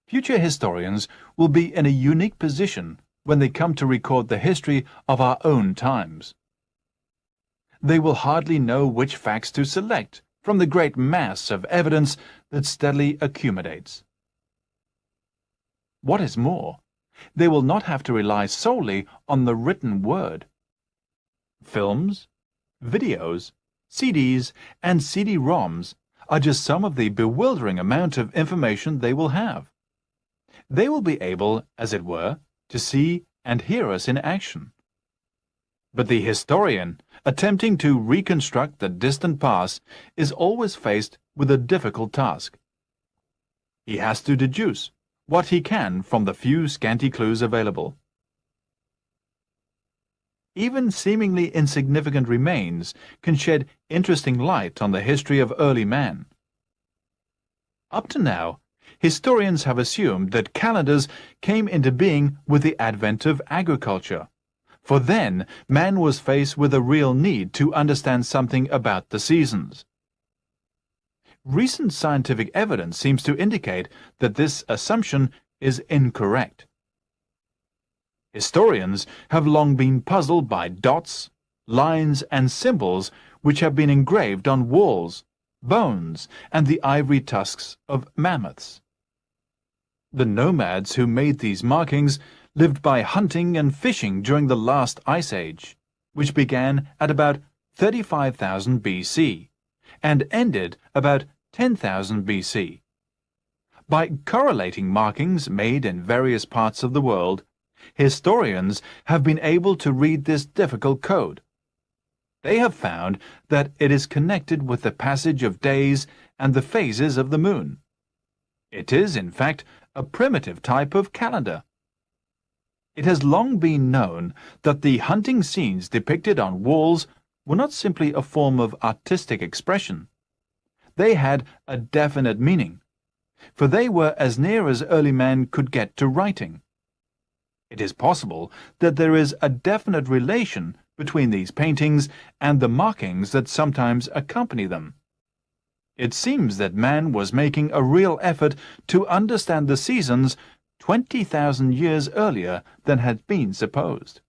Future historians will be in a unique position when they come to record the history of our own times. They will hardly know which facts to select from the great mass of evidence that steadily accumulates. What is more, they will not have to rely solely on the written word. Films, videos, CDs, and CD-ROMs are just some of the bewildering amount of information they will have. They will be able, as it were, to see and hear us in action. But the historian, attempting to reconstruct the distant past, is always faced with a difficult task. He has to deduce what he can from the few scanty clues available. Even seemingly insignificant remains can shed interesting light on the history of early man. Up to now, historians have assumed that calendars came into being with the advent of agriculture, for then man was faced with a real need to understand something about the seasons. Recent scientific evidence seems to indicate that this assumption is incorrect. Historians have long been puzzled by dots, lines, and symbols which have been engraved on walls, bones, and the ivory tusks of mammoths. The nomads who made these markings lived by hunting and fishing during the last ice age, which began at about 35,000 BC and ended about 10,000 BC. By correlating markings made in various parts of the world, historians have been able to read this difficult code. They have found that it is connected with the passage of days and the phases of the moon. It is, in fact, a primitive type of calendar. It has long been known that the hunting scenes depicted on walls were not simply a form of artistic expression. They had a definite meaning, for they were as near as early man could get to writing. It is possible that there is a definite relation between these paintings and the markings that sometimes accompany them. It seems that man was making a real effort to understand the seasons 20,000 years earlier than had been supposed.